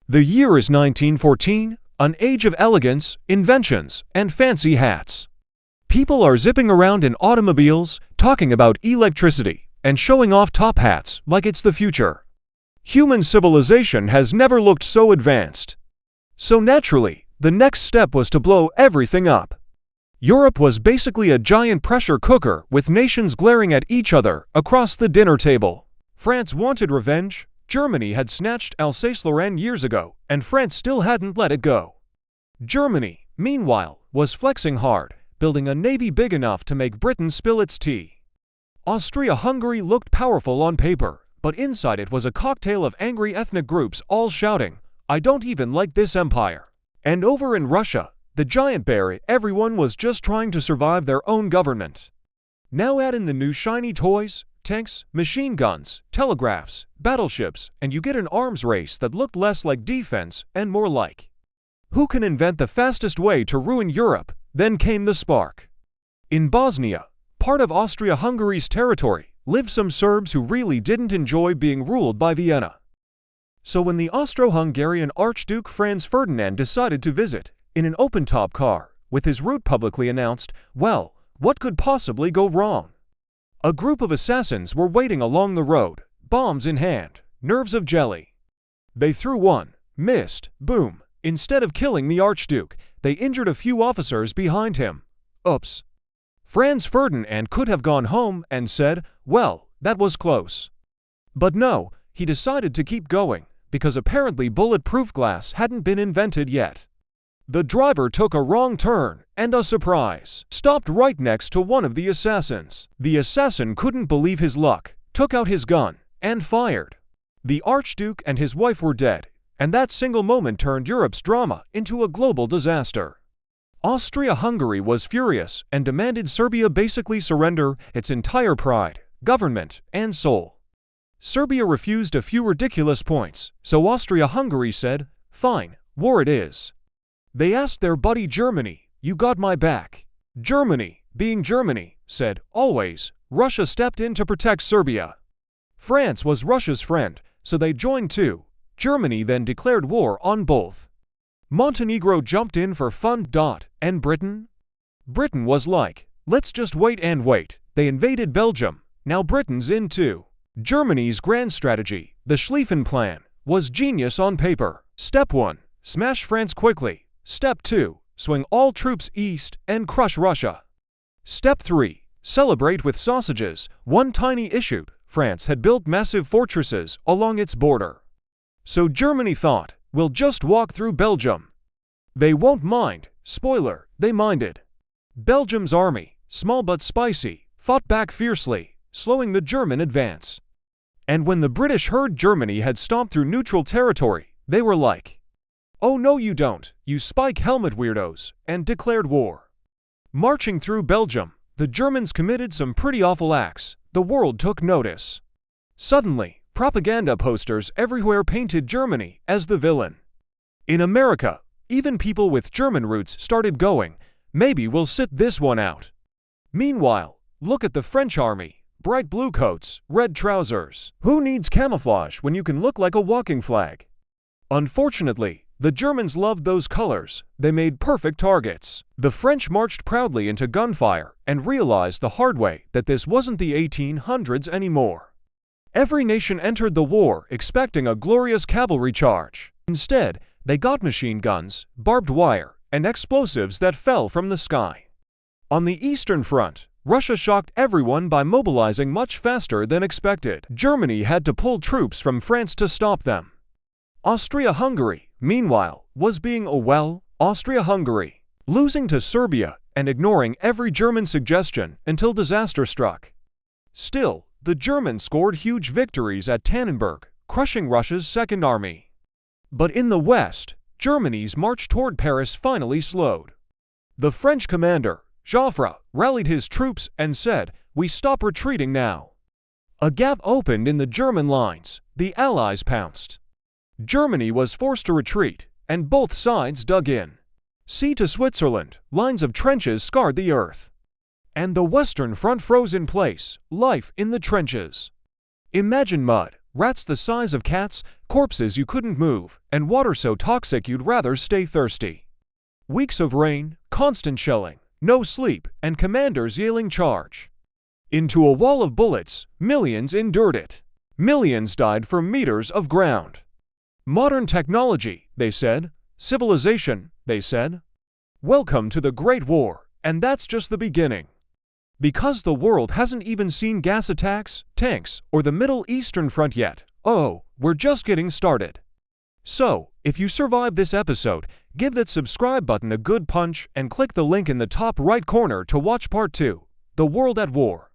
The year is 1914, an age of elegance, inventions, and fancy hats. People are zipping around in automobiles, talking about electricity, and showing off top hats like it's the future. Human civilization has never looked so advanced. So naturally, the next step was to blow everything up. Europe was basically a giant pressure cooker with nations glaring at each other across the dinner table. France wanted revenge. Germany had snatched Alsace-Lorraine years ago, and France still hadn't let it go. Germany, meanwhile, was flexing hard, building a navy big enough to make Britain spill its tea. Austria-Hungary looked powerful on paper, but inside it was a cocktail of angry ethnic groups all shouting, "I don't even like this empire." And over in Russia, the giant bear, everyone was just trying to survive their own government. Now add in the new shiny toys, tanks, machine guns, telegraphs, battleships, and you get an arms race that looked less like defense and more like, who can invent the fastest way to ruin Europe? Then came the spark. In Bosnia, part of Austria-Hungary's territory, lived some Serbs who really didn't enjoy being ruled by Vienna. So when the Austro-Hungarian Archduke Franz Ferdinand decided to visit, in an open-top car, with his route publicly announced, well, what could possibly go wrong? A group of assassins were waiting along the road, bombs in hand, nerves of jelly. They threw one, missed, boom. Instead of killing the Archduke, they injured a few officers behind him. Oops. Franz Ferdinand could have gone home and said, well, that was close. But no, he decided to keep going, because apparently bulletproof glass hadn't been invented yet. The driver took a wrong turn, and a surprise, stopped right next to one of the assassins. The assassin couldn't believe his luck, took out his gun, and fired. The Archduke and his wife were dead, and that single moment turned Europe's drama into a global disaster. Austria-Hungary was furious and demanded Serbia basically surrender its entire pride, government, and soul. Serbia refused a few ridiculous points, so Austria-Hungary said, fine, war it is. They asked their buddy Germany, you got my back. Germany, being Germany, said, always. Russia stepped in to protect Serbia. France was Russia's friend, so they joined too. Germany then declared war on both. Montenegro jumped in for fun. And Britain? Britain was like, let's just wait and wait. They invaded Belgium, now Britain's in too. Germany's grand strategy, the Schlieffen Plan, was genius on paper. Step 1, smash France quickly. Step 2, swing all troops east and crush Russia. Step 3, celebrate with sausages. One tiny issue, France had built massive fortresses along its border. So Germany thought, we'll just walk through Belgium. They won't mind. Spoiler, they minded. Belgium's army, small but spicy, fought back fiercely, slowing the German advance. And when the British heard Germany had stomped through neutral territory, they were like, oh no you don't, you spike helmet weirdos, and declared war. Marching through Belgium, the Germans committed some pretty awful acts. The world took notice. Suddenly, propaganda posters everywhere painted Germany as the villain. In America, even people with German roots started going, maybe we'll sit this one out. Meanwhile, look at the French army, bright blue coats, red trousers. Who needs camouflage when you can look like a walking flag? Unfortunately, the Germans loved those colors. They made perfect targets. The French marched proudly into gunfire and realized the hard way that this wasn't the 1800s anymore. Every nation entered the war expecting a glorious cavalry charge. Instead, they got machine guns, barbed wire, and explosives that fell from the sky. On the Eastern Front, Russia shocked everyone by mobilizing much faster than expected. Germany had to pull troops from France to stop them. Austria-Hungary, meanwhile, was being Austria-Hungary, losing to Serbia and ignoring every German suggestion until disaster struck. Still, the Germans scored huge victories at Tannenberg, crushing Russia's Second Army. But in the West, Germany's march toward Paris finally slowed. The French commander, Joffre, rallied his troops and said, we stop retreating now. A gap opened in the German lines. The Allies pounced. Germany was forced to retreat, and both sides dug in. Sea to Switzerland, lines of trenches scarred the earth. And the Western Front froze in place, life in the trenches. Imagine mud, Rats the size of cats, corpses you couldn't move, and water so toxic you'd rather stay thirsty. Weeks of rain, constant shelling, no sleep, and commanders yelling charge. Into a wall of bullets, millions endured it. Millions died for meters of ground. Modern technology, they said. Civilization, they said. Welcome to the Great War, and that's just the beginning. Because the world hasn't even seen gas attacks, tanks, or the Middle Eastern front yet. Oh, we're just getting started. So, if you survived this episode, give that subscribe button a good punch and click the link in the top right corner to watch part 2, The World at War.